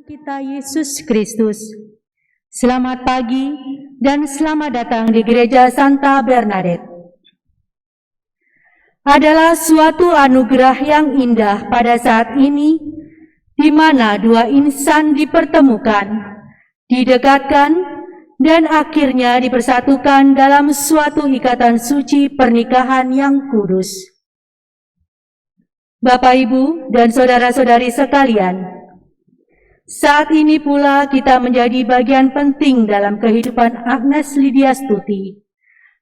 kita Yesus Kristus. Selamat pagi dan selamat datang di Gereja Santa Bernadette. Adalah suatu anugerah yang indah pada saat ini, di mana dua insan dipertemukan, didekatkan, dan akhirnya dipersatukan dalam suatu ikatan suci pernikahan yang kudus. Bapak, Ibu, dan saudara-saudari sekalian, saat ini pula kita menjadi bagian penting dalam kehidupan Agnes Lydia Stuti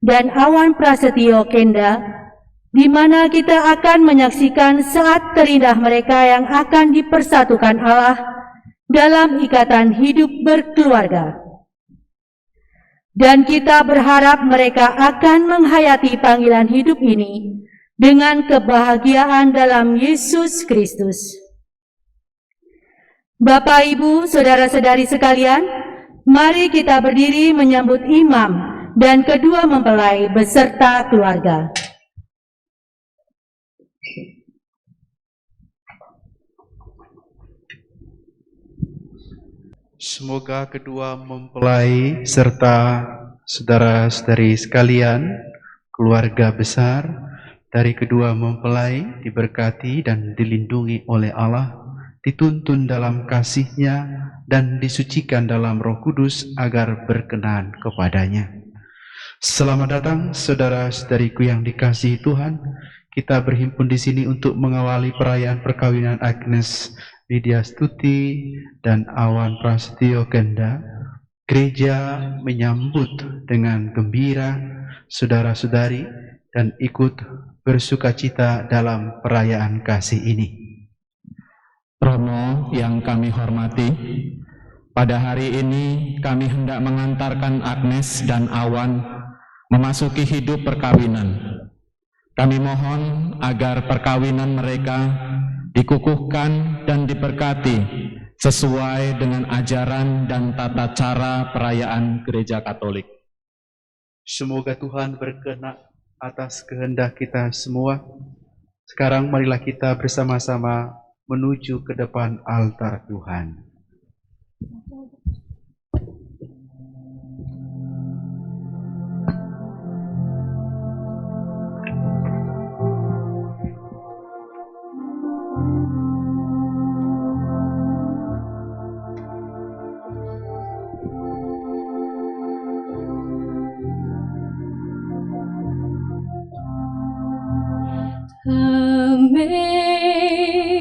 dan Awan Prasetyo Kenda, di mana kita akan menyaksikan saat terindah mereka yang akan dipersatukan Allah dalam ikatan hidup berkeluarga. Dan kita berharap mereka akan menghayati panggilan hidup ini dengan kebahagiaan dalam Yesus Kristus. Bapak, Ibu, saudara-saudari sekalian, mari kita berdiri menyambut imam dan kedua mempelai beserta keluarga. Semoga kedua mempelai serta saudara-saudari sekalian, keluarga besar dari kedua mempelai diberkati dan dilindungi oleh Allah, dituntun dalam kasih-Nya dan disucikan dalam Roh Kudus agar berkenan kepadanya. Selamat datang saudara-saudariku yang dikasihi Tuhan. Kita berhimpun di sini untuk mengawali perayaan perkawinan Agnes Lydia Stuti dan Awan Prasetyo Kenda. Gereja menyambut dengan gembira saudara-saudari dan ikut bersukacita dalam perayaan kasih ini. Romo yang kami hormati, pada hari ini kami hendak mengantarkan Agnes dan Awan memasuki hidup perkawinan. Kami mohon agar perkawinan mereka dikukuhkan dan diberkati sesuai dengan ajaran dan tata cara perayaan Gereja Katolik. Semoga Tuhan berkenan atas kehendak kita semua. Sekarang marilah kita bersama-sama menuju ke depan altar Tuhan.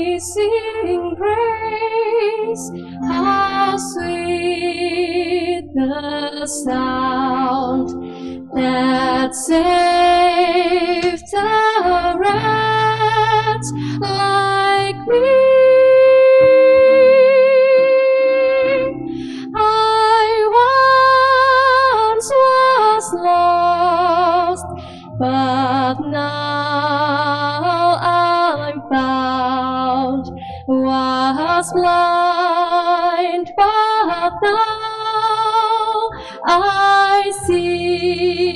Amazing grace, how sweet the sound that saved a wretch like me. I once was lost, but now I'm found. Was blind, but now I see.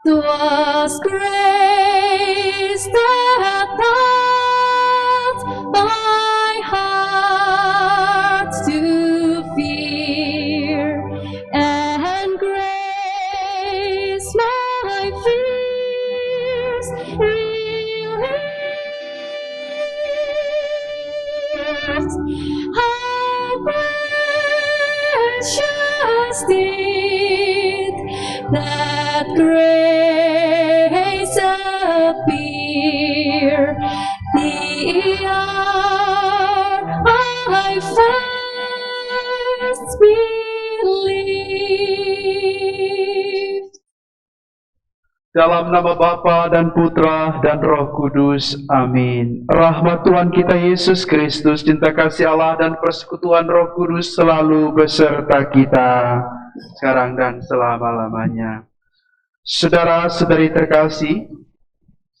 'Twas grace that taught my heart to fear, and grace my fears relieved. How precious did that grace appear, the hour I first believed. Dalam nama Bapa dan Putra dan Roh Kudus. Amin. Rahmat Tuhan kita Yesus Kristus, cinta kasih Allah dan persekutuan Roh Kudus selalu beserta kita, sekarang dan selama-lamanya. Saudara-saudari terkasih,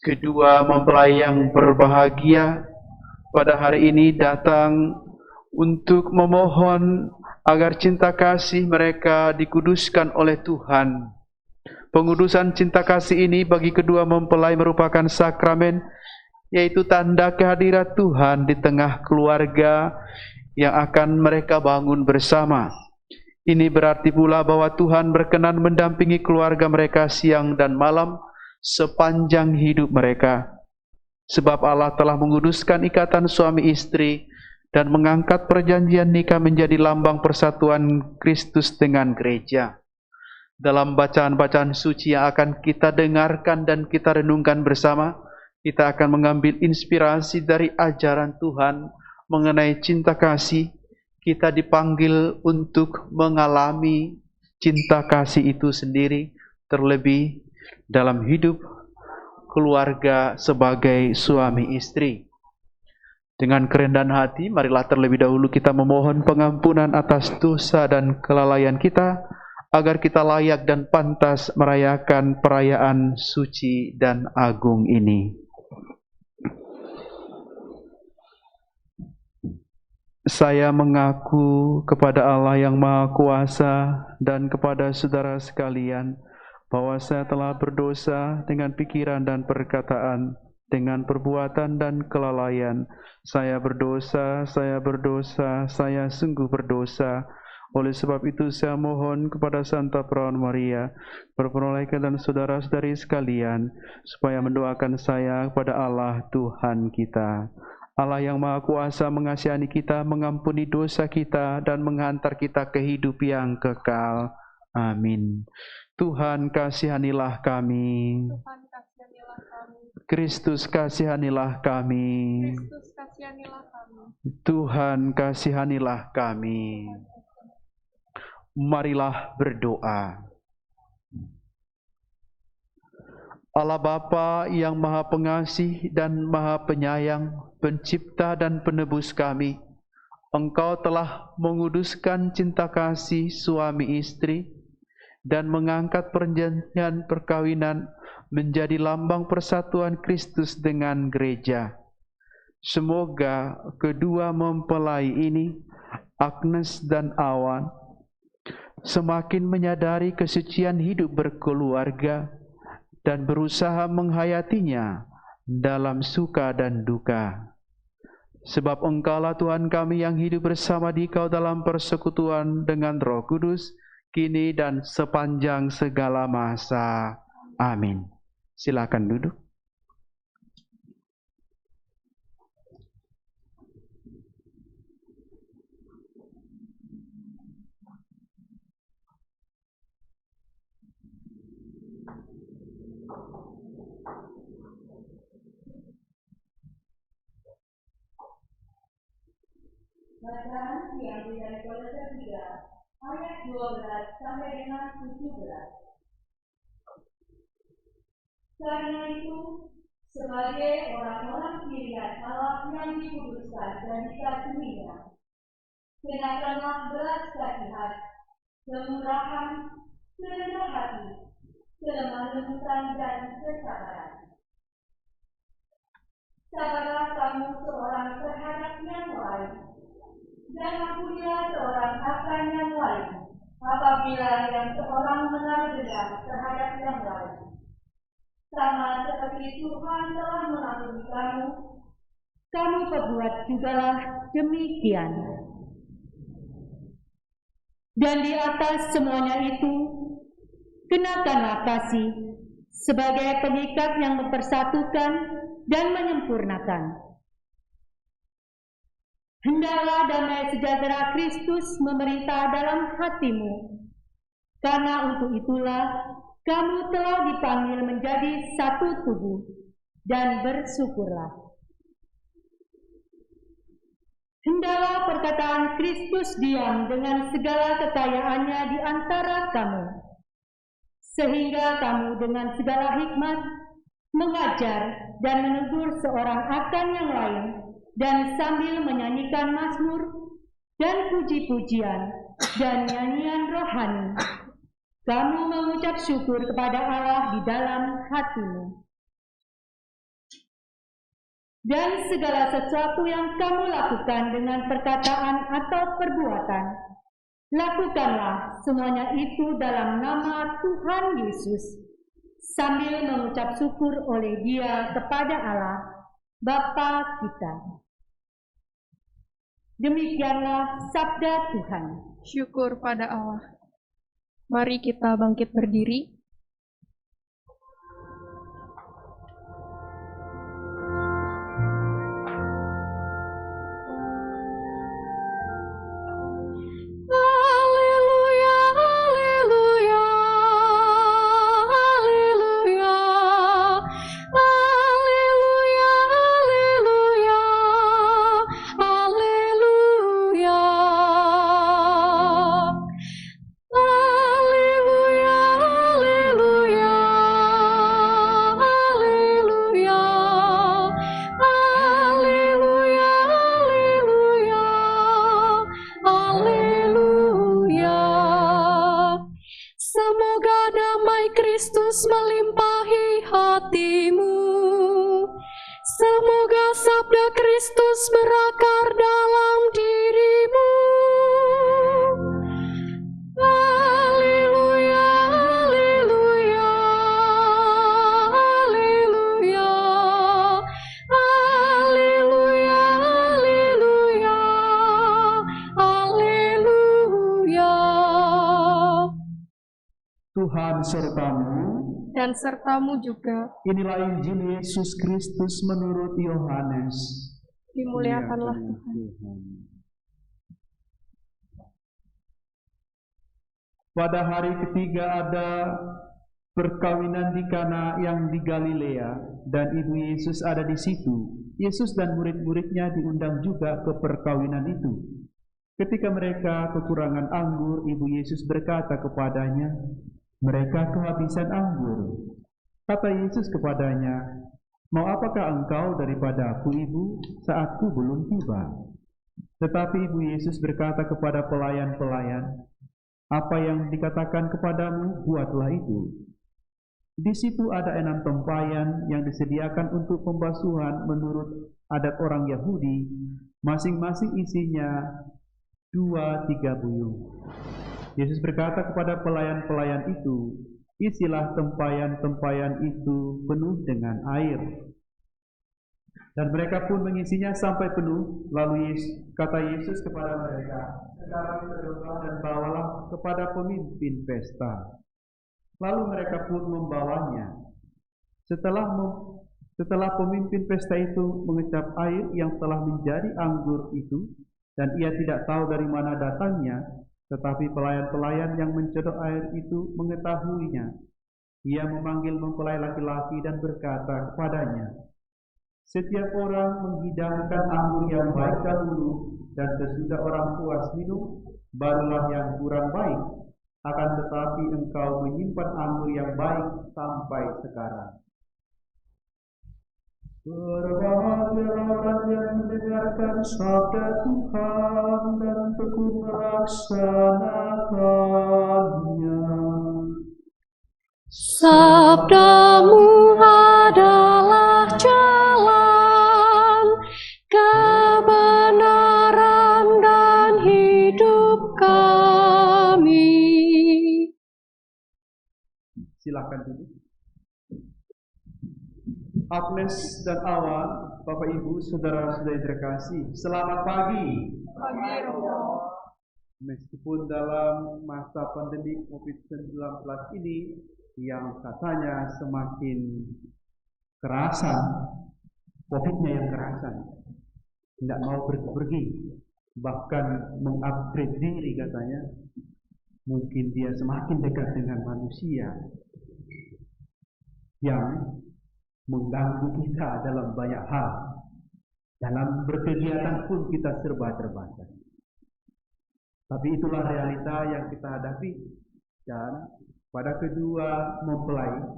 kedua mempelai yang berbahagia pada hari ini datang untuk memohon agar cinta kasih mereka dikuduskan oleh Tuhan. Pengudusan cinta kasih ini bagi kedua mempelai merupakan sakramen yaitu tanda kehadiran Tuhan di tengah keluarga yang akan mereka bangun bersama. Ini berarti pula bahwa Tuhan berkenan mendampingi keluarga mereka siang dan malam sepanjang hidup mereka. Sebab Allah telah menguduskan ikatan suami istri dan mengangkat perjanjian nikah menjadi lambang persatuan Kristus dengan gereja. Dalam bacaan-bacaan suci yang akan kita dengarkan dan kita renungkan bersama, kita akan mengambil inspirasi dari ajaran Tuhan mengenai cinta kasih. Kita dipanggil untuk mengalami cinta kasih itu sendiri, terlebih dalam hidup keluarga sebagai suami istri. Dengan kerendahan hati, marilah terlebih dahulu kita memohon pengampunan atas dosa dan kelalaian kita, agar kita layak dan pantas merayakan perayaan suci dan agung ini. Saya mengaku kepada Allah yang Maha Kuasa dan kepada saudara sekalian bahwa saya telah berdosa dengan pikiran dan perkataan, dengan perbuatan dan kelalaian. Saya berdosa, saya sungguh berdosa. Oleh sebab itu saya mohon kepada Santa Perawan Maria, berperolehkan dan saudara-saudari sekalian, supaya mendoakan saya kepada Allah Tuhan kita. Allah yang Maha Kuasa mengasihani kita, mengampuni dosa kita, dan menghantar kita ke hidup yang kekal. Amin. Tuhan kasihanilah kami. Kristus kasihanilah kami. Tuhan kasihanilah kami. Marilah berdoa. Allah Bapa yang Maha Pengasih dan Maha Penyayang, Pencipta dan Penebus kami, Engkau telah menguduskan cinta kasih suami istri dan mengangkat perjanjian perkawinan menjadi lambang persatuan Kristus dengan gereja. Semoga kedua mempelai ini, Agnes dan Awan, semakin menyadari kesucian hidup berkeluarga dan berusaha menghayatinya dalam suka dan duka. Sebab Engkaulah Tuhan kami yang hidup bersama Dikau dalam persekutuan dengan Roh Kudus, kini dan sepanjang segala masa. Amin. Silakan duduk. Bacaan diambil dari Kolose 3 ayat 12 sampai dengan 17. Karena itu, sebagai orang-orang pilihan Allah yang dikuduskan dan dikasihinya, kenakanlah belas kasihan, kemurahan, kerendah hati, kelemah lembutan dan kesabaran. Sabarlah kamu seorang terhadap yang lain, dan ampunilah seorang akan yang lain, apabila yang seorang menaruh dendam terhadap yang lain. Sama seperti Tuhan telah mengampuni kamu, kamu perbuat jugalah demikian. Dan di atas semuanya itu, kenakanlah kasih sebagai pengikat yang mempersatukan dan menyempurnakan. Hendaklah damai sejahtera Kristus memerintah dalam hatimu, karena untuk itulah kamu telah dipanggil menjadi satu tubuh, dan bersyukurlah. Hendaklah perkataan Kristus diam dengan segala kekayaannya di antara kamu, sehingga kamu dengan segala hikmat mengajar dan menegur seorang akan yang lain, dan sambil menyanyikan mazmur dan puji-pujian dan nyanyian rohani, kamu mengucap syukur kepada Allah di dalam hatimu. Dan segala sesuatu yang kamu lakukan dengan perkataan atau perbuatan, lakukanlah semuanya itu dalam nama Tuhan Yesus, sambil mengucap syukur oleh Dia kepada Allah Bapa kita. Demikianlah sabda Tuhan. Syukur pada Allah. Mari kita bangkit berdiri. Haleluya, haleluya, haleluya, haleluya, haleluya, haleluya. Haleluya, haleluya, haleluya, haleluya, haleluya, haleluya. Semoga damai Kristus melimpahi hatimu. Semoga sabda Kristus berakar dalam dirimu. Haleluya, haleluya, haleluya, haleluya, haleluya, haleluya. Tuhan sertamu. Dan sertamu juga. Inilah Injil Yesus Kristus menurut Yohanes. Dimuliakanlah Tuhan. Pada hari ketiga ada perkawinan di Kana yang di Galilea, dan ibu Yesus ada di situ. Yesus dan murid-muridnya diundang juga ke perkawinan itu. Ketika mereka kekurangan anggur, ibu Yesus berkata kepadanya, "Mereka kehabisan anggur." Kata Yesus kepadanya, "Mau apakah engkau daripada aku, ibu? Saatku belum tiba." Tetapi ibu Yesus berkata kepada pelayan-pelayan, "Apa yang dikatakan kepadamu, buatlah itu." Di situ ada 6 tempayan yang disediakan untuk pembasuhan menurut adat orang Yahudi, masing-masing isinya 2-3 buyung. Yesus berkata kepada pelayan-pelayan itu, "Isilah tempayan-tempayan itu penuh dengan air." Dan mereka pun mengisinya sampai penuh. Lalu kata Yesus kepada mereka, "Sekarang teruslah dan bawalah kepada pemimpin pesta." Lalu mereka pun membawanya. Setelah pemimpin pesta itu mengecap air yang telah menjadi anggur itu, dan ia tidak tahu dari mana datangnya, tetapi pelayan-pelayan yang mencedok air itu mengetahuinya. Ia memanggil mempelai laki-laki dan berkata kepadanya, "Setiap orang menghidangkan anggur yang baik dahulu, dan sesudah orang puas minum, barulah yang kurang baik. Akan tetapi engkau menyimpan anggur yang baik sampai sekarang." Berbahagialah orang yang mendengarkan sabda Tuhan dan tekun melaksanakannya. Sabdamu adalah jalan, kebenaran dan hidup kami. Silakan duduk. Agnes dan Awan, Bapak Ibu, saudara-saudari terkasih, selamat pagi. Meskipun dalam masa pandemi COVID-19 ini yang katanya semakin kerasan, COVID-nya yang kerasan, tidak mau pergi-pergi, bahkan mengupgrade diri katanya, mungkin dia semakin dekat dengan manusia yang mengganggu kita dalam banyak hal. Dalam berkegiatan pun kita serba terbatas. Tapi itulah realita yang kita hadapi. Dan pada kedua mempelai,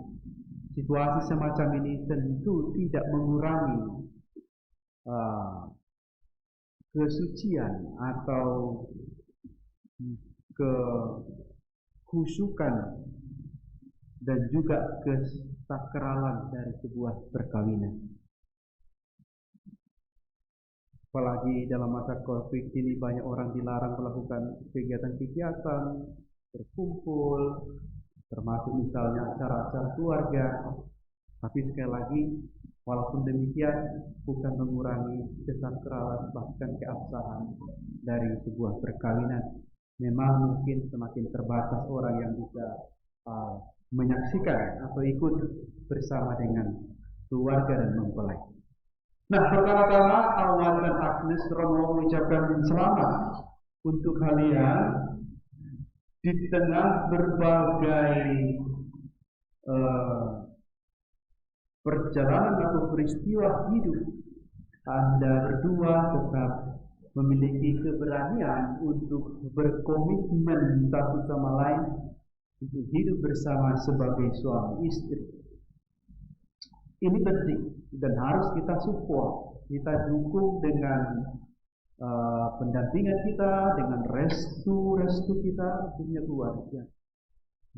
situasi semacam ini tentu tidak mengurangi kesucian atau kekhusyukan dan juga kesakralan dari sebuah perkawinan. Apalagi dalam masa COVID ini banyak orang dilarang melakukan kegiatan-kegiatan, berkumpul, termasuk misalnya acara-acara keluarga. Tapi sekali lagi Walaupun demikian, bukan mengurangi kesakralan bahkan keabsahan dari sebuah perkawinan. Memang mungkin semakin terbatas orang yang bisa menyaksikan atau ikut bersama dengan keluarga dan mempelai. Nah, pertama-tama Awan dan Agnes Romo mengucapkan selamat untuk kalian di tengah berbagai perjalanan atau peristiwa hidup. Anda berdua tetap memiliki keberanian untuk berkomitmen satu sama lain untuk hidup bersama sebagai suami istri. Ini penting dan harus kita support, kita dukung dengan pendampingan kita, dengan restu kita punya keluarga.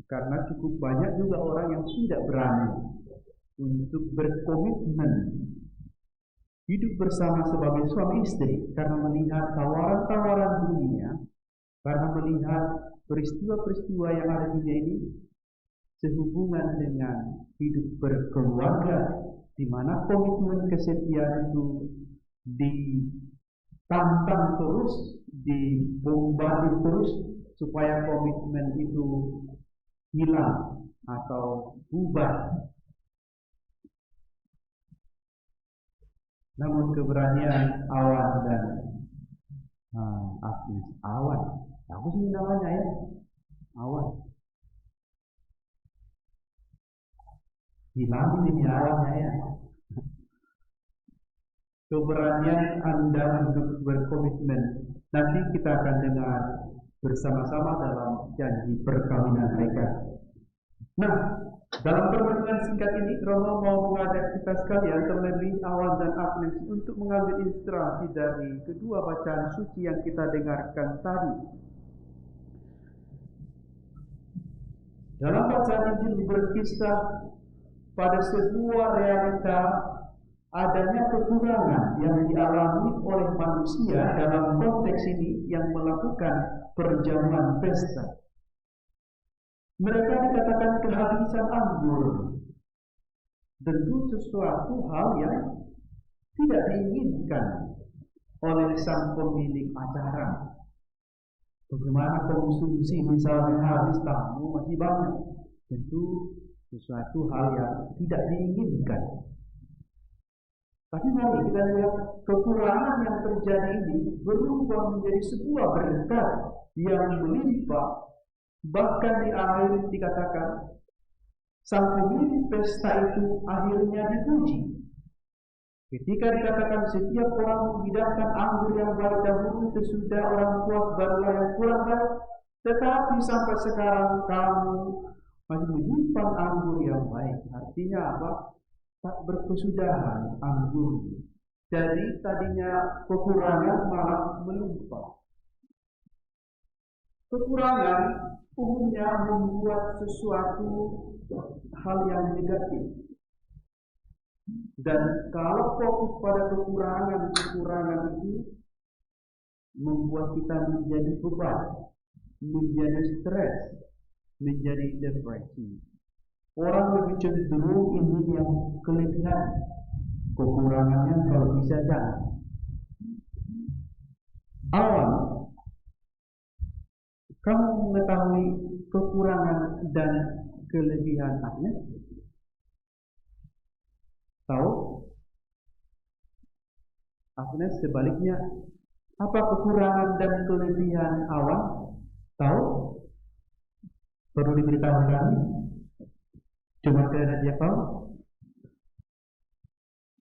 Karena cukup banyak juga orang yang tidak berani untuk berkomitmen hidup bersama sebagai suami istri karena melihat tawaran-tawaran dunia, karena melihat peristiwa-peristiwa yang ada di dunia ini sehubungan dengan hidup berkeluarga, di mana komitmen kesetiaan itu ditantang terus, dibombardir terus supaya komitmen itu hilang atau bubar. Namun keberanian Awan dan Agnes, Awan, aku sih namanya ya, Awan. Hilang ini Awannya ya. Keberanian Anda untuk berkomitmen. Nanti kita akan dengar bersama-sama dalam janji perkawinan mereka. Nah, dalam pertemuan singkat ini, Romo mau mengajak kita sekalian, terlebih Awan dan Agnes, untuk mengambil inspirasi dari kedua bacaan suci yang kita dengarkan tadi. Dalam bacaan Injil berkisah pada sebuah realita adanya kekurangan yang dialami oleh manusia dalam konteks ini yang melakukan perjamuan pesta. Mereka dikatakan kehabisan anggur. Tentu sesuatu hal yang tidak diinginkan oleh sang pemilik acara. Bagaimana konsumsi misalnya habis, tamu masih banyak. Tentu sesuatu hal yang tidak diinginkan. Tapi mari kita lihat kekurangan yang terjadi ini berubah menjadi sebuah berkat yang melimpah. Bahkan di akhir dikatakan sang pemilik pesta itu akhirnya dipuji. Ketika dikatakan setiap orang menghidangkan anggur yang baik dahulu, sesudah orang puas barulah yang kurang baik. Tetapi sampai sekarang kamu masih menyimpan anggur yang baik. Artinya apa? Tak berkesudahan anggur. Jadi tadinya kekurangan malah melimpah. Kekurangan umumnya membuat sesuatu hal yang negatif. Dan kalau fokus pada kekurangan itu membuat kita menjadi beban, menjadi stres, menjadi depresi. Orang lebih cenderung ini yang kelebihan, kekurangannya kalau bisa jangan. Awan, kamu mengetahui kekurangan dan kelebihan Agnes? Tahu? Agnes sebaliknya, apa kekurangan dan kelebihan Awan? Tahu? Perlu diberitahu kami? Cuma karena dia tahu.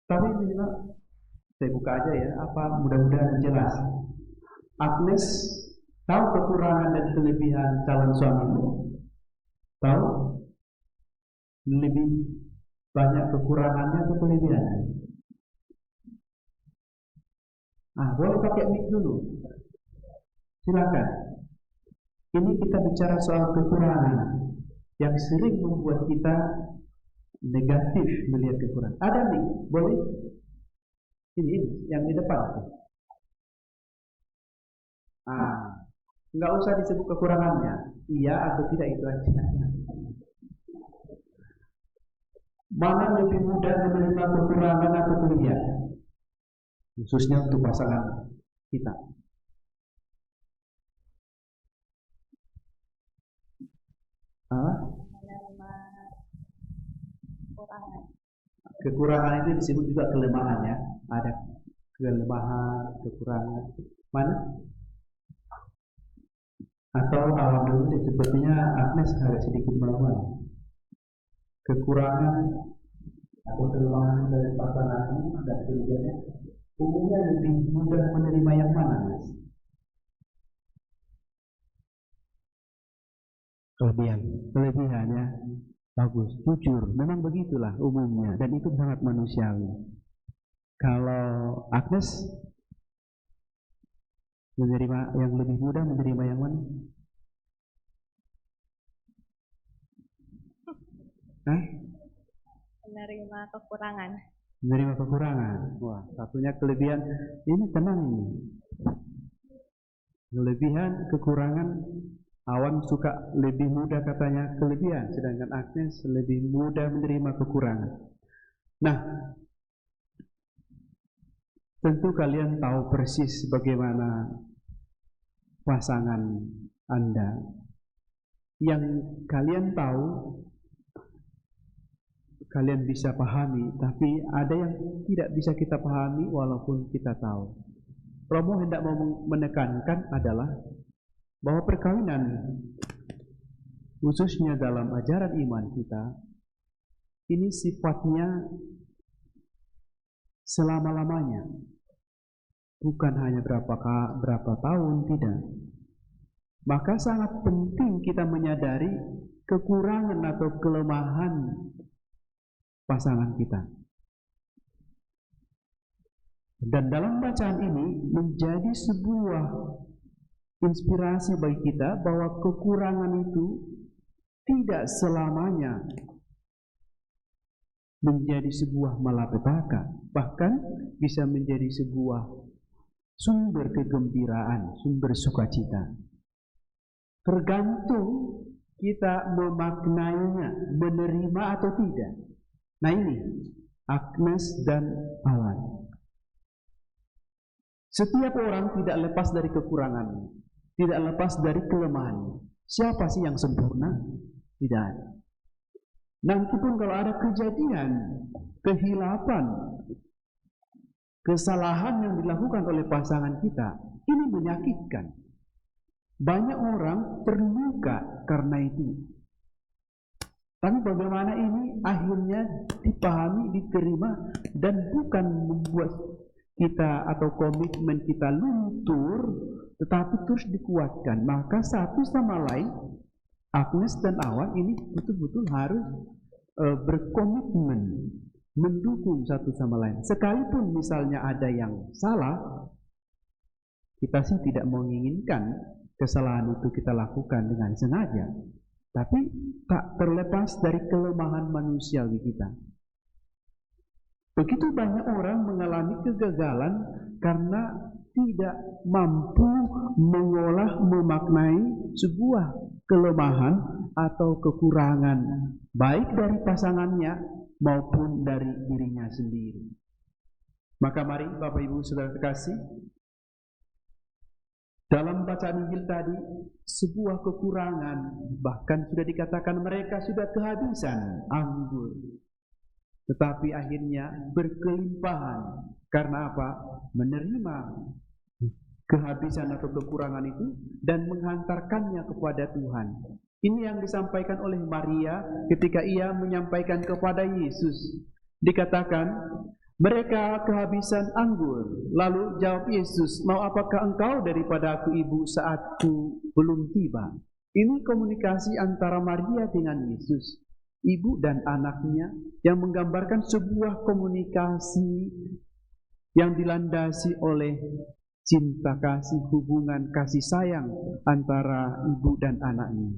Tapi minimal saya buka aja ya, apa mudah-mudahan jelas. Agnes tahu kekurangan dan kelebihan calon suamimu? Tahu? Lebih banyak kekurangannya atau kelebihannya? Boleh pakai mic dulu. Silakan. Ini kita bicara soal kekurangan yang sering membuat kita negatif melihat kekurangan. Ada nih, boleh? Ini yang di depan. Nggak usah disebut kekurangannya, iya atau tidak itu aja. Mana lebih mudah menerima kekurangan atau kelebihan? Khususnya untuk pasangan kita. Kekurangan itu disebut juga kelemahan ya. Ada kelemahan, kekurangan. Mana? Atau awal dulu deh, sepertinya Agnes agak sedikit melawan. Kekurangan atau kelemahan dari pasangan dan kelebihannya umumnya lebih mudah menerima yang mana, Mas? Kelebihannya bagus, jujur, memang begitulah umumnya dan itu sangat manusiawi. Kalau Agnes menerima yang lebih mudah menerima yang mana? Hah? Menerima kekurangan. Menerima kekurangan. Wah, satunya kelebihan. Ini tenang ini. Kelebihan, kekurangan. Awan suka lebih mudah katanya kelebihan, sedangkan Agnes lebih mudah menerima kekurangan. Nah, tentu kalian tahu persis bagaimana pasangan Anda. Yang kalian tahu, kalian bisa pahami, tapi ada yang tidak bisa kita pahami walaupun kita tahu. Romo hendak mau menekankan adalah bahwa perkawinan, khususnya dalam ajaran iman kita, ini sifatnya selama-lamanya, bukan hanya berapa tahun, tidak. Maka sangat penting kita menyadari kekurangan atau kelemahan pasangan kita. Dan dalam bacaan ini menjadi sebuah inspirasi bagi kita bahwa kekurangan itu tidak selamanya menjadi sebuah malapetaka, bahkan bisa menjadi sebuah sumber kegembiraan, sumber sukacita. Tergantung kita memaknainya, menerima atau tidak. Nah ini Agnes dan Awan. Setiap orang tidak lepas dari kekurangannya, tidak lepas dari kelemahannya. Siapa sih yang sempurna? Tidak ada. Nampun kalau ada kejadian, kehilapan, kesalahan yang dilakukan oleh pasangan kita, ini menyakitkan. Banyak orang terluka karena itu. Tapi bagaimana ini akhirnya dipahami, diterima, dan bukan membuat kita atau komitmen kita luntur, tetapi terus dikuatkan. Maka satu sama lain, Agnes dan Awan ini betul-betul harus berkomitmen, mendukung satu sama lain. Sekalipun misalnya ada yang salah, kita sih tidak menginginkan kesalahan itu kita lakukan dengan sengaja, tapi tak terlepas dari kelemahan manusiawi kita. Begitu banyak orang mengalami kegagalan karena tidak mampu mengolah, memaknai sebuah kelemahan atau kekurangan, baik dari pasangannya maupun dari dirinya sendiri. Maka mari Bapak Ibu Saudara terkasih, dalam bacaan Injil tadi, sebuah kekurangan, bahkan sudah dikatakan mereka sudah kehabisan anggur. Tetapi akhirnya berkelimpahan. Karena apa? Menerima kehabisan atau kekurangan itu dan menghantarkannya kepada Tuhan. Ini yang disampaikan oleh Maria ketika ia menyampaikan kepada Yesus. Dikatakan, mereka kehabisan anggur. Lalu jawab Yesus, mau apakah engkau daripada aku ibu saatku belum tiba? Ini komunikasi antara Maria dengan Yesus, ibu dan anaknya, yang menggambarkan sebuah komunikasi yang dilandasi oleh cinta kasih, hubungan kasih sayang antara ibu dan anaknya.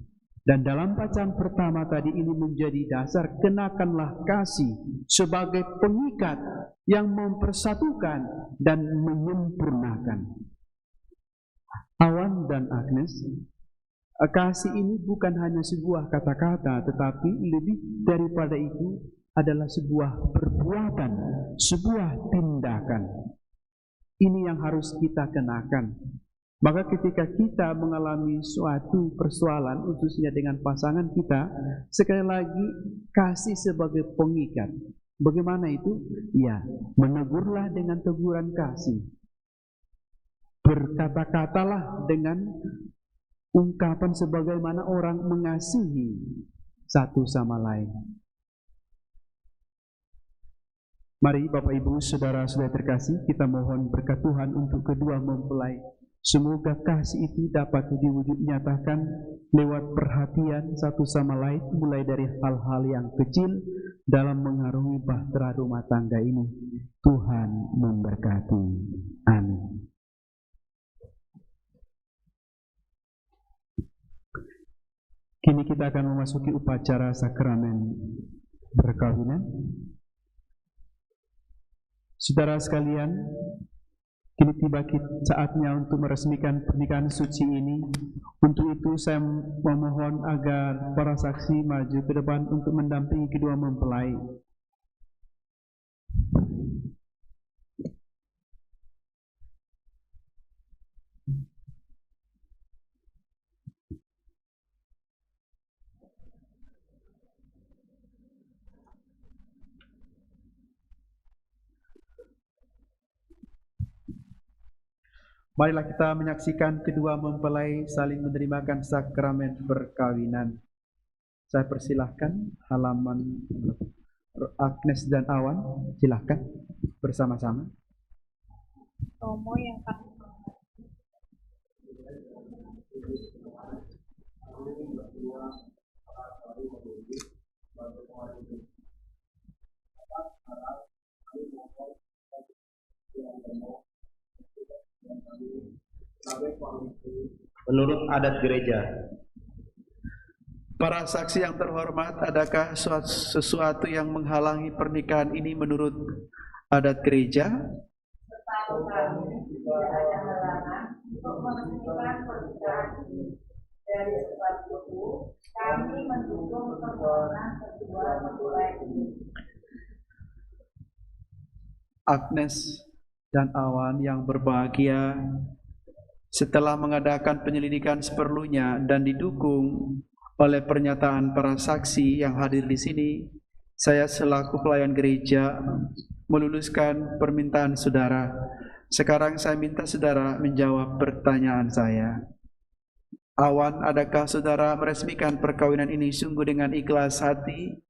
Dan dalam bacaan pertama tadi ini menjadi dasar, kenakanlah kasih sebagai pengikat yang mempersatukan dan menyempurnakan. Awan dan Agnes, kasih ini bukan hanya sebuah kata-kata, tetapi lebih daripada itu adalah sebuah perbuatan, sebuah tindakan. Ini yang harus kita kenakan. Maka ketika kita mengalami suatu persoalan, khususnya dengan pasangan kita, sekali lagi kasih sebagai pengikat. Bagaimana itu? Ya, menegurlah dengan teguran kasih. Berkata-katalah dengan ungkapan sebagaimana orang mengasihi satu sama lain. Mari Bapak Ibu, Saudara-saudara terkasih, kita mohon berkat Tuhan untuk kedua mempelai. Semoga kasih itu dapat diwujud nyatakan lewat perhatian satu sama lain, mulai dari hal-hal yang kecil dalam mengarungi bahtera rumah tangga ini. Tuhan memberkati. Amin. Kini kita akan memasuki upacara sakramen perkawinan. Saudara sekalian, kini tiba saatnya untuk meresmikan pernikahan suci ini. Untuk itu saya memohon agar para saksi maju ke depan untuk mendampingi kedua mempelai. Marilah kita menyaksikan kedua mempelai saling menerimakan sakramen perkawinan. Saya persilahkan halaman Agnes dan Awan, silahkan bersama-sama. Romo yang kami menurut adat gereja. Para saksi yang terhormat, adakah sesuatu yang menghalangi pernikahan ini menurut adat gereja? Setahu kami tidak ada halangan untuk meresmikan pernikahan ini. Dari sebab itu, kami mendukung permohonan kedua mempelai ini. Agnes dan Awan yang berbahagia, setelah mengadakan penyelidikan seperlunya dan didukung oleh pernyataan para saksi yang hadir di sini, saya selaku pelayan gereja meluluskan permintaan saudara. Sekarang saya minta saudara menjawab pertanyaan saya. Awan, adakah saudara meresmikan perkawinan ini sungguh dengan ikhlas hati?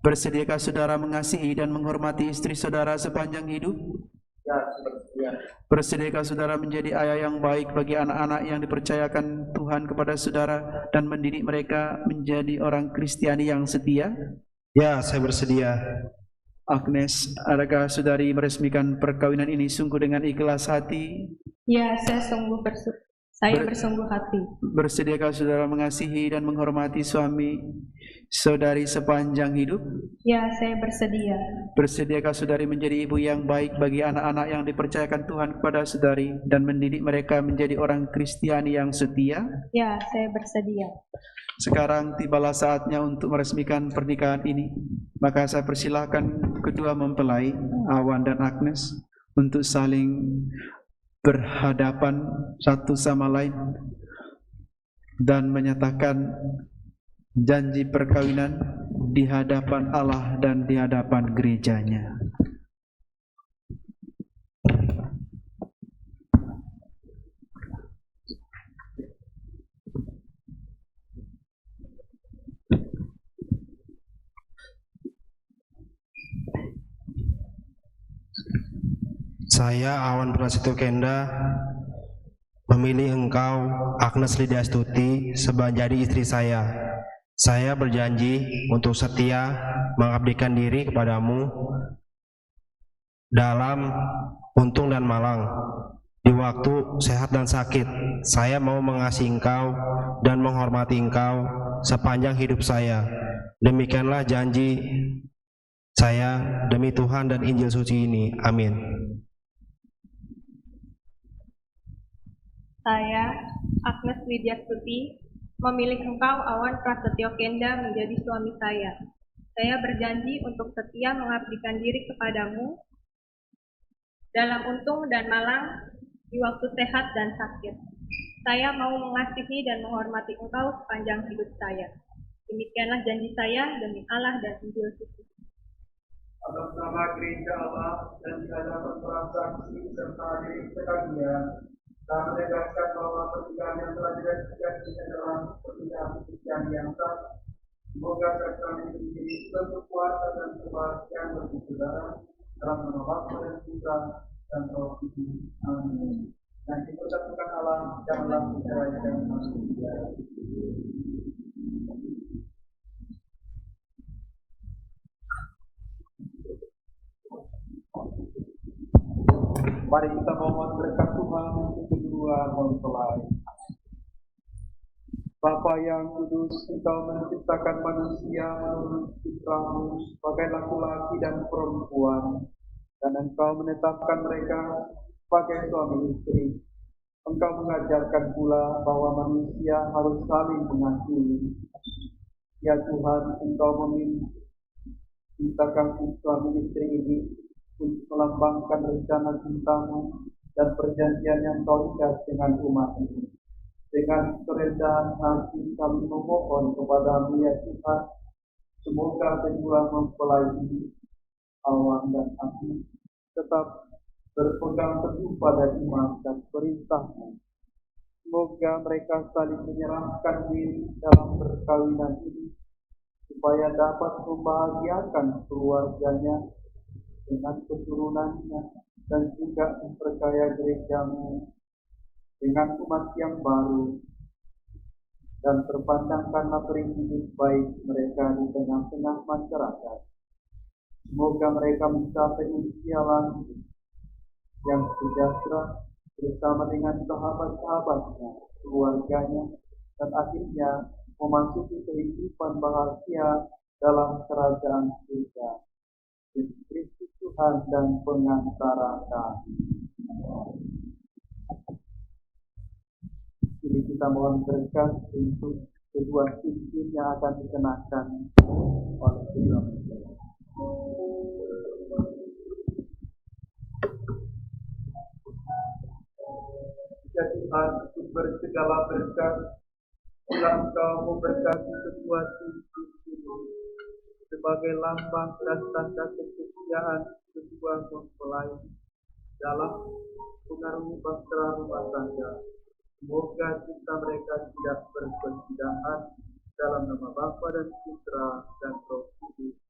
Bersediakah saudara mengasihi dan menghormati istri saudara sepanjang hidup? Bersediakah saudara menjadi ayah yang baik bagi anak-anak yang dipercayakan Tuhan kepada saudara dan mendidik mereka menjadi orang Kristiani yang setia? Ya, saya bersedia. Agnes, adakah saudari meresmikan perkawinan ini sungguh dengan ikhlas hati? Ya, saya bersungguh hati. Bersediakah saudara mengasihi dan menghormati suami saudari sepanjang hidup? Ya, saya bersedia. Bersediakah saudari menjadi ibu yang baik bagi anak-anak yang dipercayakan Tuhan kepada saudari dan mendidik mereka menjadi orang Kristiani yang setia? Ya, saya bersedia. Sekarang tibalah saatnya untuk meresmikan pernikahan ini. Maka saya persilahkan kedua mempelai, Awan dan Agnes, untuk saling berhadapan satu sama lain dan menyatakan janji perkawinan di hadapan Allah dan di hadapan gerejanya. Saya Awan Prasetyo Kenda memilih engkau Agnes Lydia Astuti sebagai jadi istri saya. Saya berjanji untuk setia mengabdikan diri kepadamu dalam untung dan malang. Di waktu sehat dan sakit, saya mau mengasihi engkau dan menghormati engkau sepanjang hidup saya. Demikianlah janji saya demi Tuhan dan Injil suci ini. Amin. Saya, Agnes Lydia Astuti, memilih Engkau, Awan Prasetyo Kenda, menjadi suami saya. Saya berjanji untuk setia mengabdikan diri kepadamu dalam untung dan malang, di waktu sehat dan sakit. Saya mau mengasihi dan menghormati Engkau sepanjang hidup saya. Demikianlah janji saya demi Allah dan Injil Kristus. Atas nama Gereja Allah dan di hadapan para saksi serta hadirin sekalian, dan menegaskan bahwa pernikahan yang telah diregistrasi adalah pernikahan Kristen yang sah. Semoga sakrament ini menjadi kekuatan dan kebahagiaan bagi saudara dalam nama Bapa dan Putra dan Roh Kudus. Amin. Dan dipersatukan Allah dalam perceraian manusia. Mari kita mohon berkat Tuhan untuk kedua mempelai. Bapa yang kudus, Engkau menciptakan manusia menurut fitrahmu sebagai laki-laki dan perempuan, dan Engkau menetapkan mereka sebagai suami istri. Engkau mengajarkan pula bahwa manusia harus saling mengasihi. Ya Tuhan, Engkau memintakan suami istri ini untuk melambangkan rencana cintamu dan perjanjian yang Kau ikat dengan umat ini. Dengan kerendahan hati kami memohon kepadamu ya Tuhan, semoga kedua mempelai ini, Awan dan Aku, tetap berpegang teguh pada iman dan perintahmu. Semoga mereka saling menyerahkan diri dalam perkawinan ini, supaya dapat membahagiakan keluarganya dengan keturunannya dan juga memperkaya gerejamu dengan umat yang baru, dan terpandangkanlah hidup baik mereka di tengah-tengah masyarakat. Semoga mereka mencapai usia lanjut yang sejahtera bersama dengan sahabat-sahabatnya, keluarganya, dan akhirnya memasuki kehidupan bahagia dalam kerajaan surga. Kristus Tuhan dan pengantara kami. Jadi kita mohon berkat untuk kedua cincin yang akan dikenakan oleh kedua mempelai. Ya Tuhan, sumber segala berkat, bila Engkau memberkati kedua cincin ini sebagai lambang dan tanda kesetiaan kedua mempelai dalam mengarungi bahtera rumah tangga. Semoga cinta mereka tidak berkesudahan, dalam nama Bapa dan Putra dan Roh Kudus.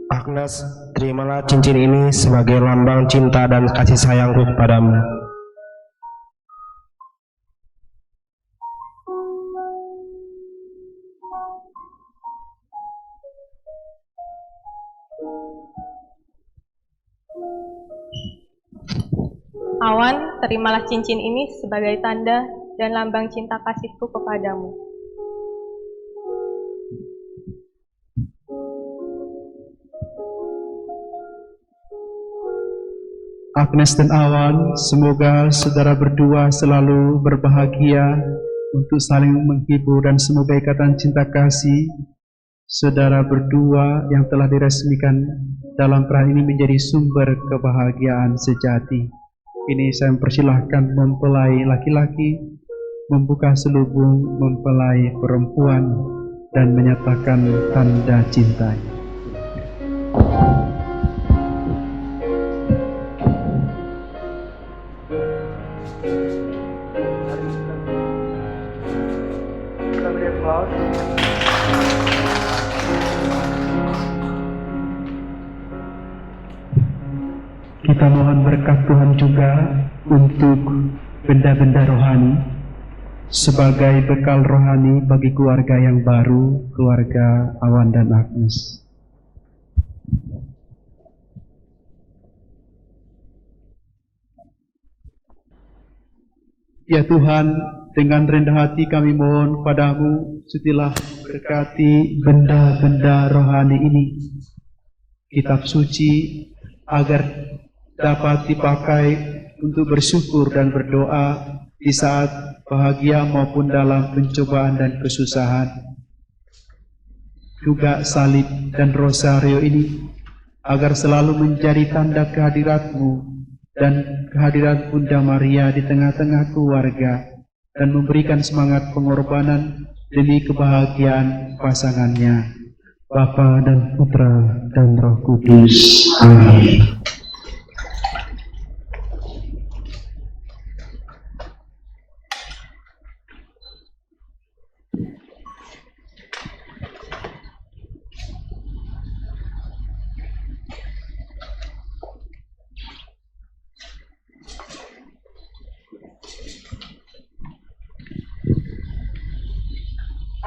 Agnes, terimalah cincin ini sebagai lambang cinta dan kasih sayangku kepadamu. Awan, terimalah cincin ini sebagai tanda dan lambang cinta kasihku kepadamu. Agnes dan Awan, semoga saudara berdua selalu berbahagia untuk saling menghibur, dan semoga ikatan cinta kasih saudara berdua yang telah diresmikan dalam pernikahan ini menjadi sumber kebahagiaan sejati. Ini saya mempersilahkan mempelai laki-laki membuka selubung mempelai perempuan dan menyatakan tanda cintanya. Kita mohon berkat Tuhan juga untuk benda-benda rohani sebagai bekal rohani bagi keluarga yang baru, keluarga Awan dan Agnes. Ya Tuhan, Dengan rendah hati kami mohon padamu, sutilah berkati benda-benda rohani ini, kitab suci, agar dapat dipakai untuk bersyukur dan berdoa di saat bahagia maupun dalam pencobaan dan kesusahan. Juga salib dan rosario ini agar selalu menjadi tanda kehadirat-Mu dan kehadirat Bunda Maria di tengah-tengah keluarga, dan memberikan semangat pengorbanan demi kebahagiaan pasangannya, Bapa dan Putra dan Roh Kudus. Amin.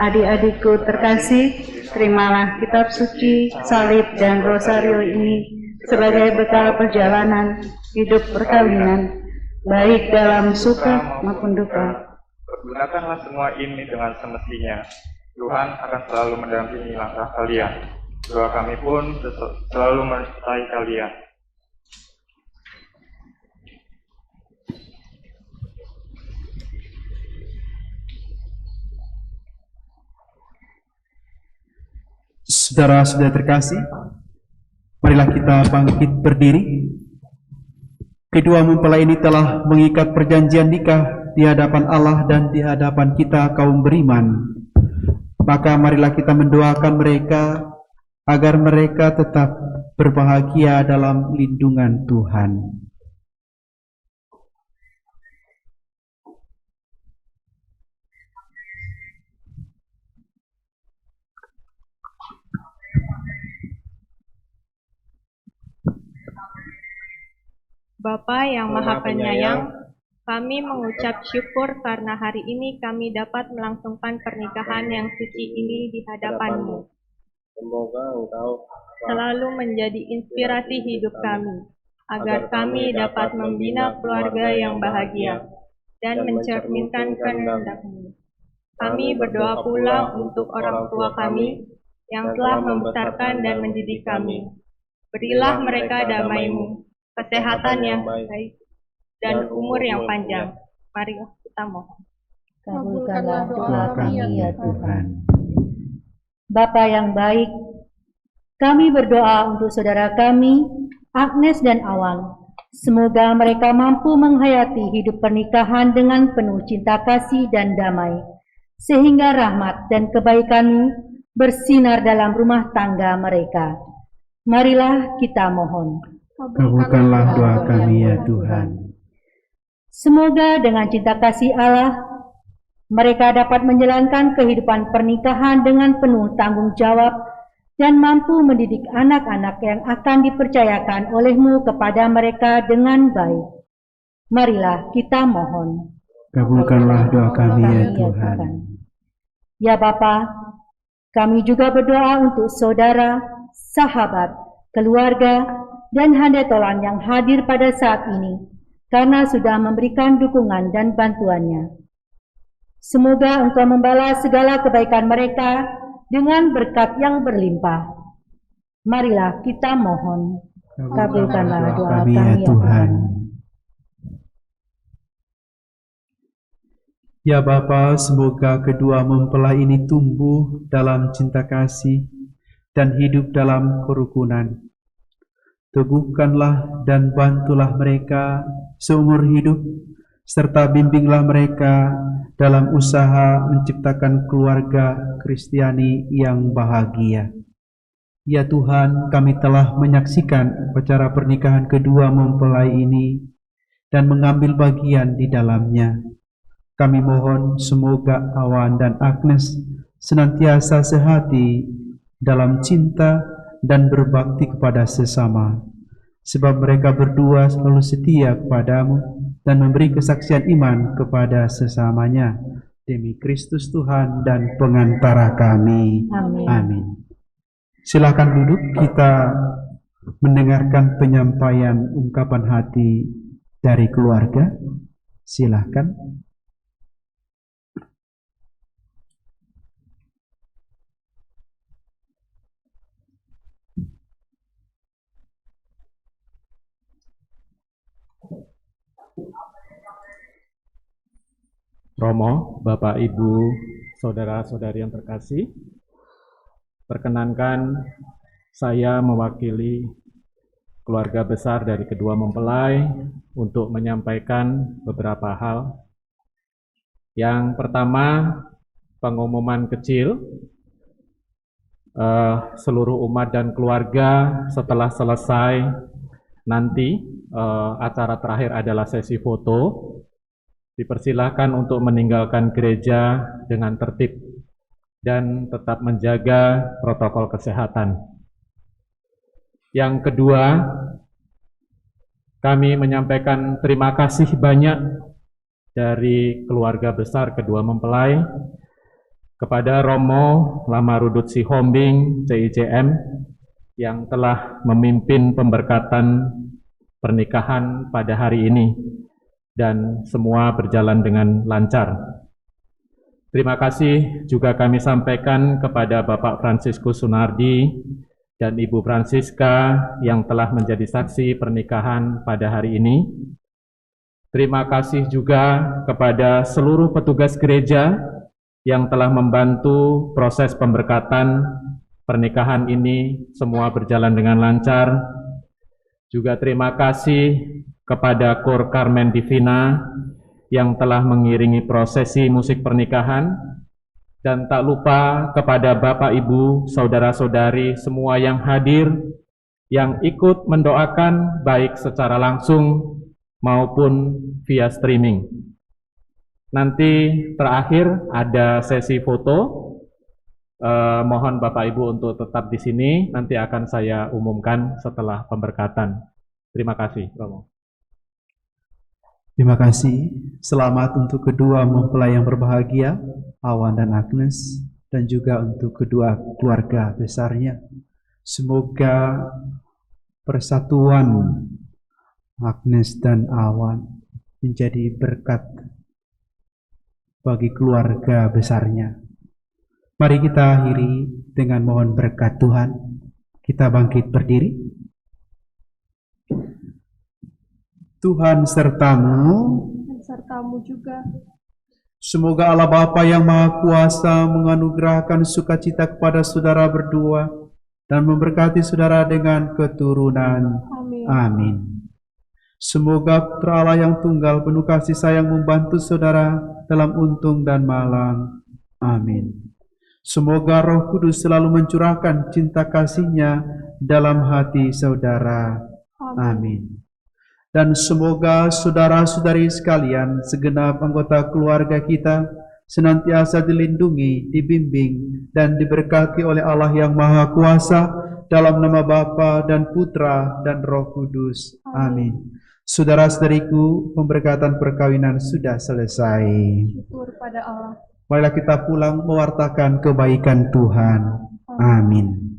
Adik-adikku terkasih, terimalah kitab suci, salib, dan rosario ini sebagai bekal perjalanan hidup perkawinan, baik dalam suka maupun duka. Pergunakanlah semua ini dengan semestinya. Tuhan akan selalu mendampingi langkah kalian. Doa kami pun selalu menyertai kalian. Saudara-saudara terkasih, marilah kita bangkit berdiri. Kedua mempelai ini telah mengikat perjanjian nikah di hadapan Allah dan di hadapan kita kaum beriman. Maka marilah kita mendoakan mereka agar mereka tetap berbahagia dalam lindungan Tuhan. Bapa yang Maha Penyayang, kami mengucap syukur karena hari ini kami dapat melangsungkan pernikahan yang suci ini di hadapan-Mu. Semoga Engkau selalu menjadi inspirasi hidup kami, agar kami dapat membina keluarga yang bahagia dan mencerminkan kehendak-Mu. Kami berdoa pula untuk orang tua kami yang telah membesarkan dan mendidik kami. Berilah mereka damai-Mu, kesehatan yang baik, dan umur yang panjang. Mari kita mohon. Kabulkanlah doa kami ya Tuhan. Bapa yang baik, kami berdoa untuk saudara kami, Agnes dan Awan. Semoga mereka mampu menghayati hidup pernikahan dengan penuh cinta kasih dan damai, sehingga rahmat dan kebaikan-Mu bersinar dalam rumah tangga mereka. Marilah kita mohon. Kabulkanlah doa kami ya Tuhan. Semoga dengan cinta kasih Allah, mereka dapat menjalankan kehidupan pernikahan dengan penuh tanggung jawab dan mampu mendidik anak-anak yang akan dipercayakan oleh-Mu kepada mereka dengan baik. Marilah kita mohon. Kabulkanlah doa kami ya Tuhan. Ya Bapa, kami juga berdoa untuk saudara, sahabat, keluarga, dan handetolan yang hadir pada saat ini, karena sudah memberikan dukungan dan bantuannya. Semoga Engkau membalas segala kebaikan mereka dengan berkat yang berlimpah. Marilah kita mohon. Kabulkanlah doa kami ya Tuhan. Ya Bapa, semoga kedua mempelai ini tumbuh dalam cinta kasih dan hidup dalam kerukunan. Teguhkanlah dan bantulah mereka seumur hidup, serta bimbinglah mereka dalam usaha menciptakan keluarga Kristiani yang bahagia. Ya Tuhan, kami telah menyaksikan upacara pernikahan kedua mempelai ini dan mengambil bagian di dalamnya. Kami mohon semoga Awan dan Agnes senantiasa sehati dalam cinta dan berbakti kepada sesama, sebab mereka berdua selalu setia kepadamu dan memberi kesaksian iman kepada sesamanya, demi Kristus Tuhan dan pengantara kami. Amin. Amin. Silakan duduk, kita mendengarkan penyampaian ungkapan hati dari keluarga. Silakan. Romo, Bapak, Ibu, saudara-saudari yang terkasih, perkenankan saya mewakili keluarga besar dari kedua mempelai untuk menyampaikan beberapa hal. Yang pertama, pengumuman kecil. Seluruh umat dan keluarga setelah selesai nanti acara terakhir adalah sesi foto. Dipersilahkan untuk meninggalkan gereja dengan tertib dan tetap menjaga protokol kesehatan. Yang kedua, kami menyampaikan terima kasih banyak dari keluarga besar kedua mempelai kepada Romo Lamarudut Sihombing CICM yang telah memimpin pemberkatan pernikahan pada hari ini dan semua berjalan dengan lancar. Terima kasih juga kami sampaikan kepada Bapak Fransiskus Sunardi dan Ibu Francisca yang telah menjadi saksi pernikahan pada hari ini. Terima kasih juga kepada seluruh petugas gereja yang telah membantu proses pemberkatan pernikahan ini semua berjalan dengan lancar. Juga terima kasih kepada Kor Carmen Divina yang telah mengiringi prosesi musik pernikahan, dan tak lupa kepada Bapak, Ibu, saudara-saudari semua yang hadir, yang ikut mendoakan baik secara langsung maupun via streaming. Nanti terakhir ada sesi foto. Mohon Bapak Ibu untuk tetap di sini. Nanti akan saya umumkan setelah pemberkatan. Terima kasih, Romo. Terima kasih. Selamat untuk kedua mempelai yang berbahagia, Awan dan Agnes, dan juga untuk kedua keluarga besarnya. Semoga persatuan Agnes dan Awan menjadi berkat bagi keluarga besarnya. Mari kita akhiri dengan mohon berkat Tuhan. Kita bangkit berdiri. Tuhan sertamu, Dan sertamu juga. semoga Allah Bapa yang Maha Kuasa menganugerahkan sukacita kepada saudara berdua dan memberkati saudara dengan keturunan. Amin. Amin. Semoga Putra Allah yang tunggal penuh kasih sayang membantu saudara dalam untung dan malang. Amin. Semoga Roh Kudus selalu mencurahkan cinta kasih-Nya dalam hati saudara. Amin. Dan semoga saudara-saudari sekalian, segenap anggota keluarga kita senantiasa dilindungi, dibimbing, dan diberkati oleh Allah yang Maha Kuasa dalam nama Bapa dan Putra dan Roh Kudus. Amin. Saudara-saudariku, pemberkatan perkawinan sudah selesai. Syukur pada Allah. Marilah kita pulang mewartakan kebaikan Tuhan. Amin.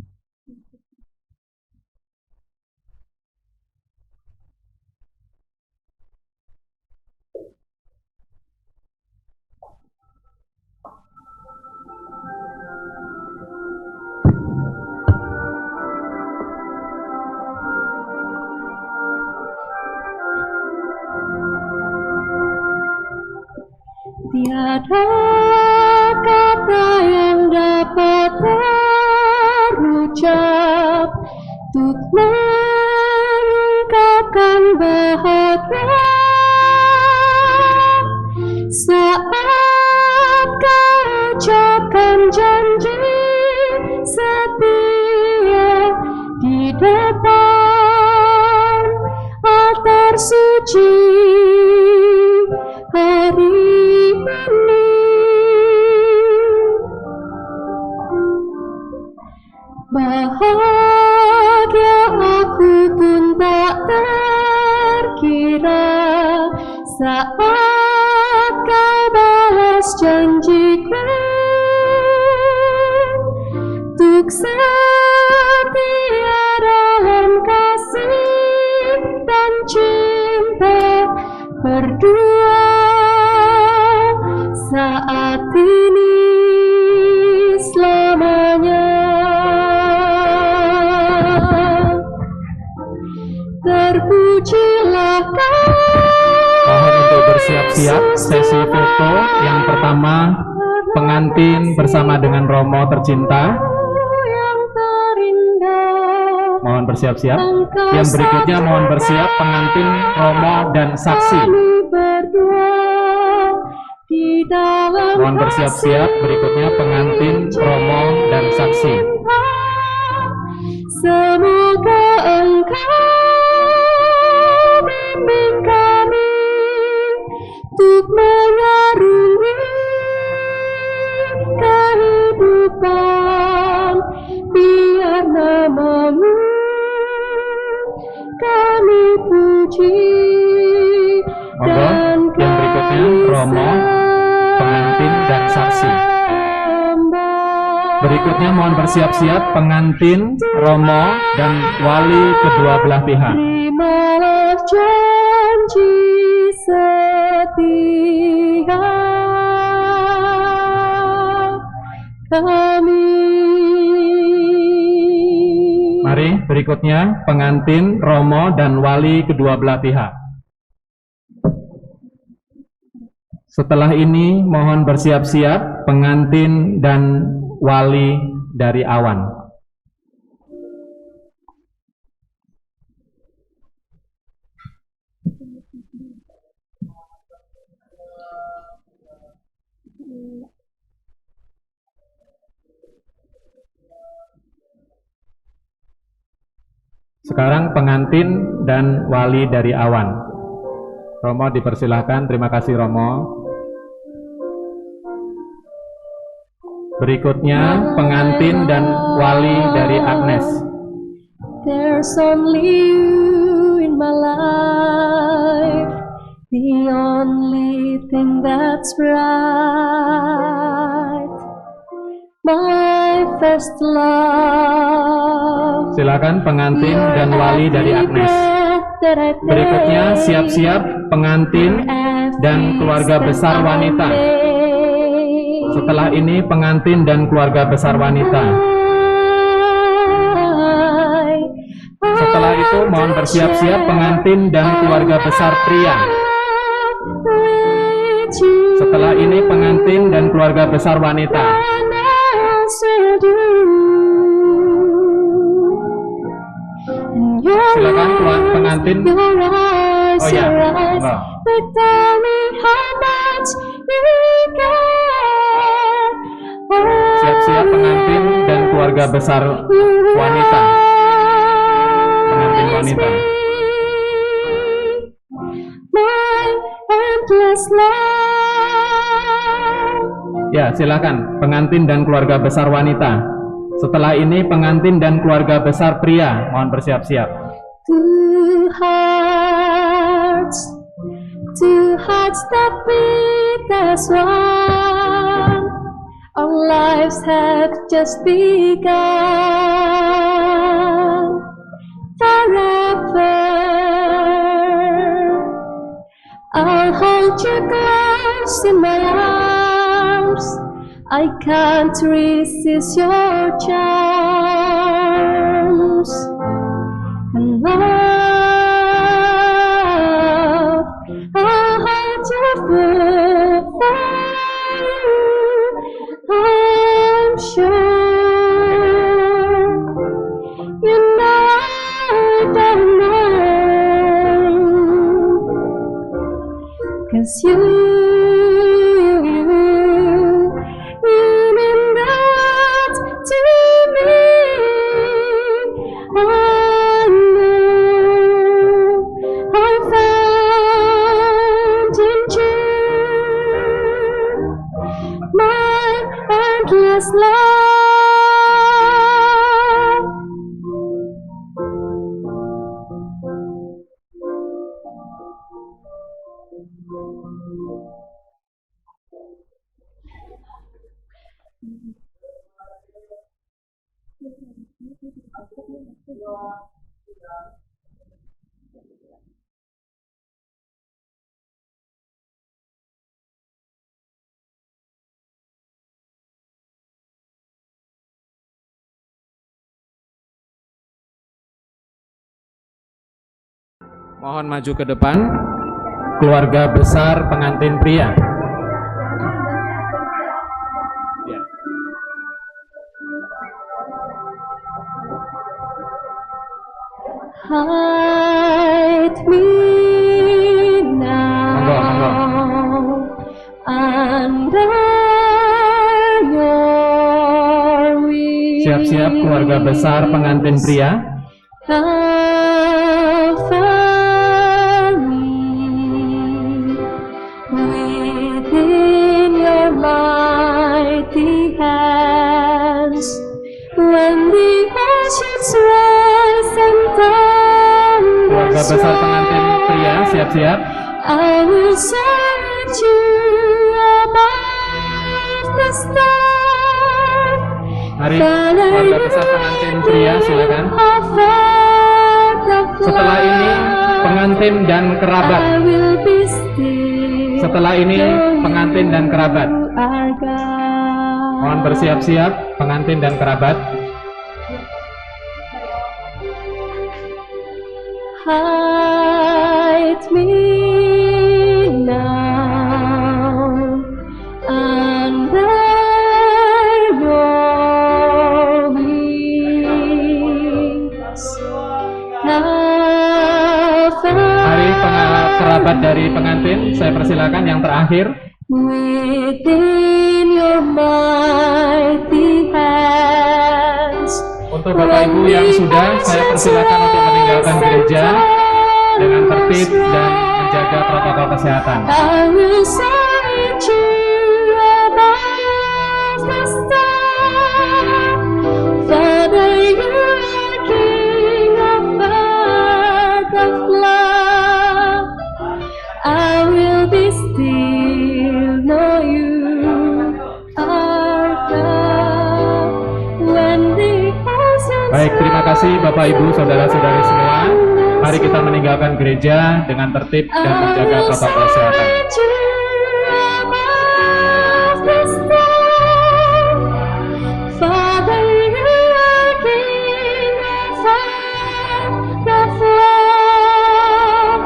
Tiada kata yang dapat terucap untuk mengungkapkan bahagia saat kau ucapkan janji setia di depan altar suci hari ini. Bahagia aku pun tak terkira saat kau balas janjiku untuk setia dalam kasih dan cinta berdua saat ini selamanya. Terpujilah kau. Mohon untuk bersiap-siap sesi foto. Yang pertama, pengantin bersama dengan Romo tercinta. yang terindah. Mohon bersiap-siap. Yang berikutnya mohon bersiap pengantin, Romo, dan saksi. Kami berdua di dalam Mohon bersiap-siap. Berikutnya pengantin, Romo, dan saksi. Semoga Engkau bimbing kami untuk mengarungi kehidupan, biar nama-Mu kami puji. Monggo, yang berikutnya Romo, pengantin, dan saksi. Berikutnya mohon bersiap-siap pengantin, Romo, dan wali kedua belah pihak. Terimalah janji setia kami. Mari berikutnya pengantin, Romo, dan wali kedua belah pihak. Setelah ini mohon bersiap-siap pengantin dan wali dari awan. Sekarang pengantin dan wali dari awan. Romo dipersilahkan, terima kasih Romo. Berikutnya pengantin dan wali dari Agnes. There's only you in my life, the only thing that's bright, my first love. Silakan pengantin dan wali dari Agnes. Berikutnya siap-siap pengantin dan keluarga besar wanita. Setelah ini pengantin dan keluarga besar wanita. Setelah itu mohon bersiap-siap pengantin dan keluarga besar pria. Setelah ini pengantin dan keluarga besar wanita. Silakan pengantin. Oh ya, enggak. Siap-siap pengantin dan keluarga besar wanita. Pengantin wanita. Ya, silakan pengantin dan keluarga besar wanita. Setelah ini pengantin dan keluarga besar pria. Mohon bersiap-siap. Two hearts that beat as one. Our lives have just begun. Forever, I'll hold you close in my arms. I can't resist your charms. And love, I'll hold you for I'm sure you know I don't know, 'cause you mean that to me. I know I found in you my endless love. Mohon maju ke depan. keluarga besar pengantin pria. Hide me now under your wings. Siap-siap keluarga besar pengantin pria. Cover me within your mighty hands. When the oceans rise and Keluarga besar pengantin pria, siap-siap. I will search you above the stars. Mari keluarga besar pengantin pria, silakan. Setelah ini pengantin dan kerabat. Setelah ini pengantin dan kerabat. Mohon bersiap-siap pengantin dan kerabat. Hide me now under your wings. Mari kerabat dari pengantin, saya persilakan yang terakhir. Within your mighty hands. Untuk Bapak Ibu yang sudah, saya persilakan untuk meninggalkan gereja dengan tertib dan menjaga protokol kesehatan. I will search you above the stars. Father, you are King of earth of love. I will be still, know you are God. When the oceans Baik, terima kasih Bapak Ibu, saudara-saudari semua. Mari kita meninggalkan gereja dengan tertib dan menjaga protokol kesehatan. Father, you are King of earth of love.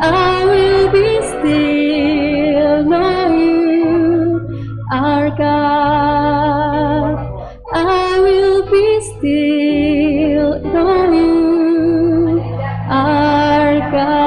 I will be still, know you are God. I will be still, know you are God.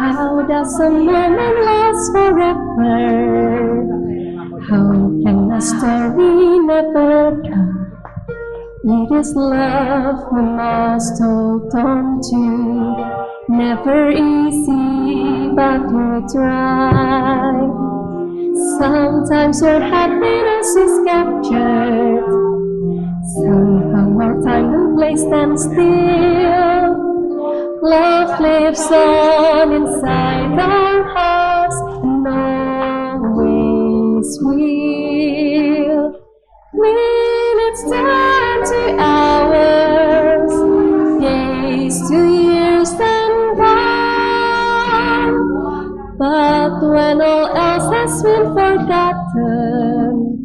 How does a moment last forever? How can a story never come? It is love we must hold on to. Never easy, but we try. Sometimes your happiness is captured. Somehow our time and place stand still. Love lives on inside our hearts and always will. Minutes turn to hours, days to years and gone. But when all else has been forgotten,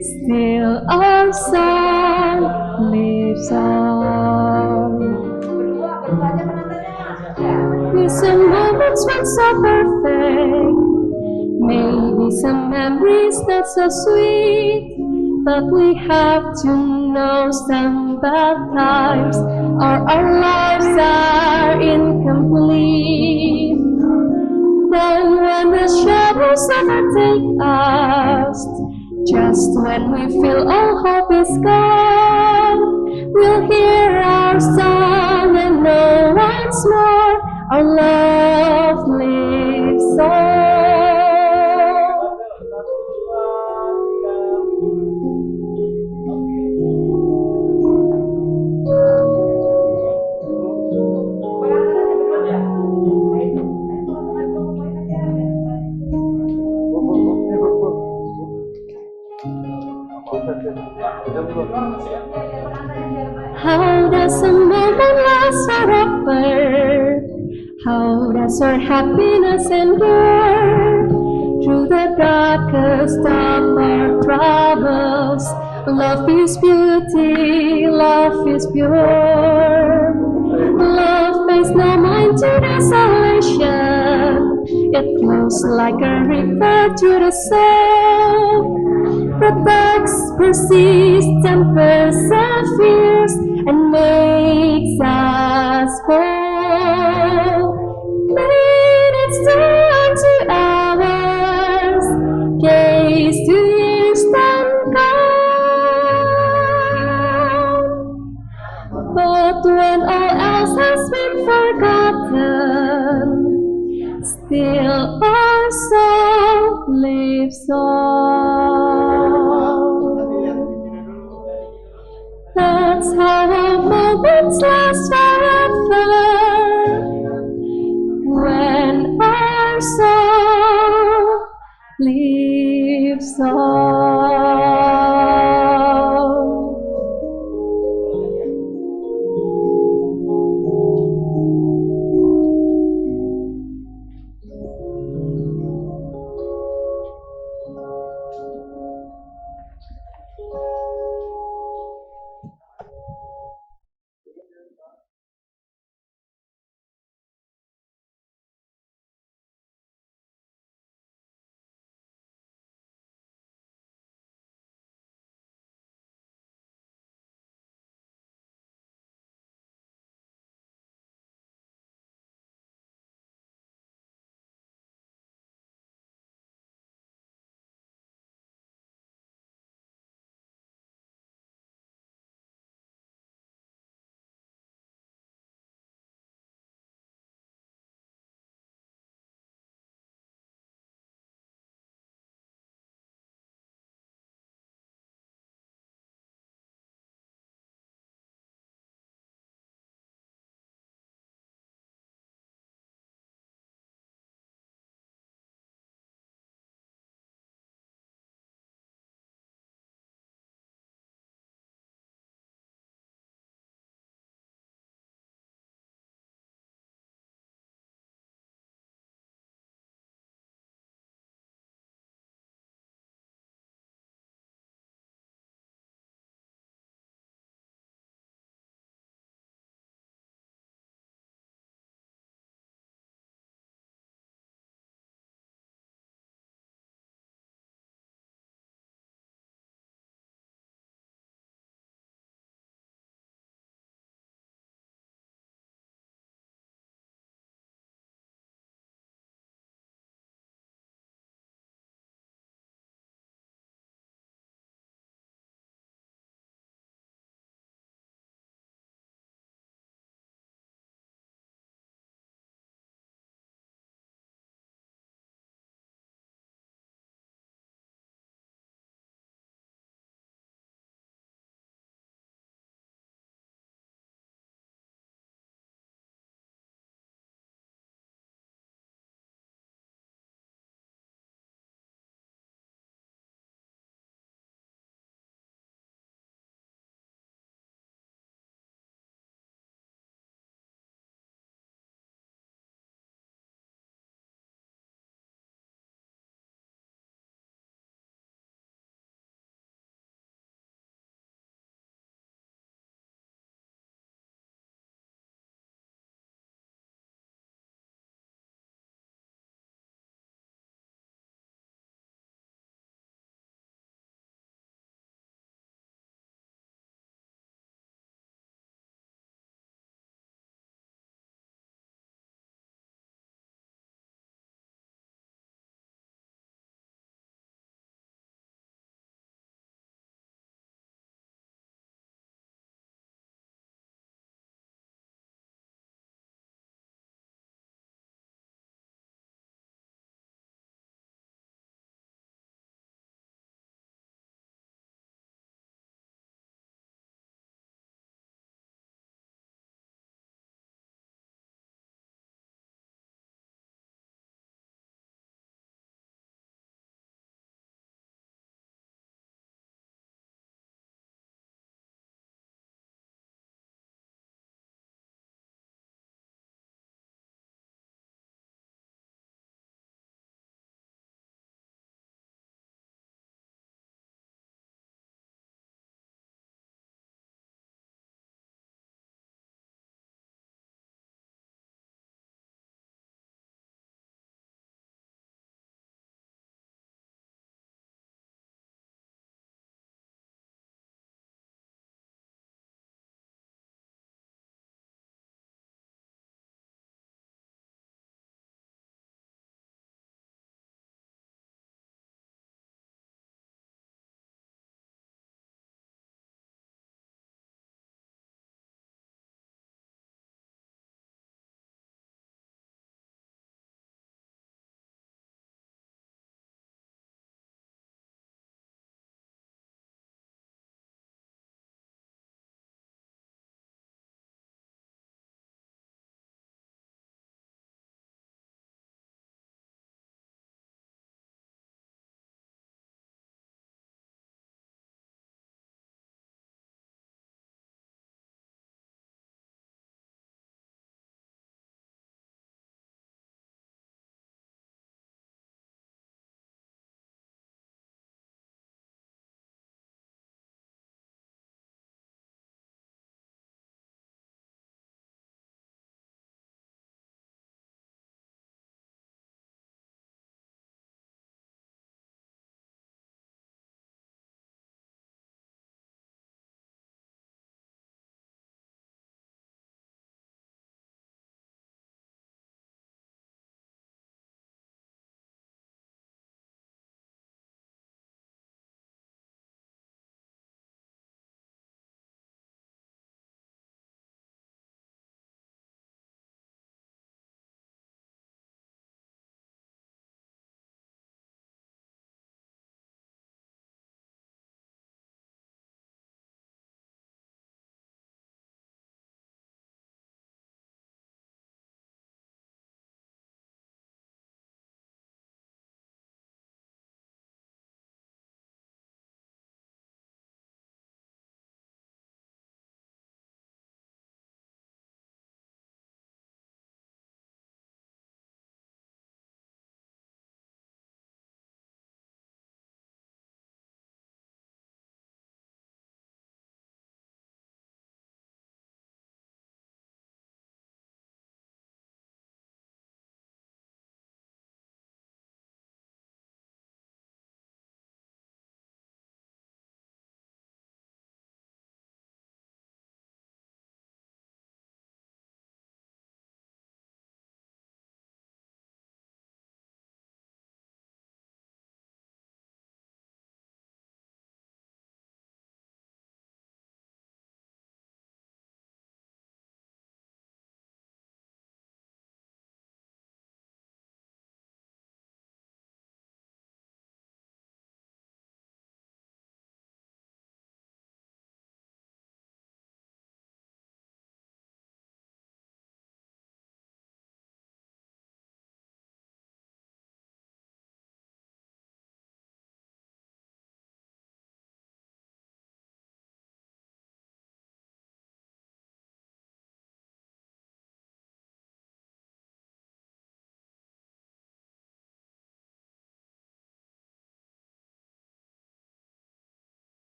still our song lives on. With some moments when so perfect, maybe some memories not so sweet, but we have to know some bad times or our lives are incomplete. Then when the shadows overtake us, just when we feel all hope is gone, we'll hear our song and no one once more our love lives on. How does a moment last forever? How does our happiness endure? Through the darkest of our troubles, love is beauty, love is pure. Love pays no mind to desolation. It flows like a river to the soul. Protects, persists, and perseveres, and makes us whole. Minutes turn to hours, days to years then come. But when all else has been forgotten, still our soul lives on. That's how our moments last forever, when our soul lives on.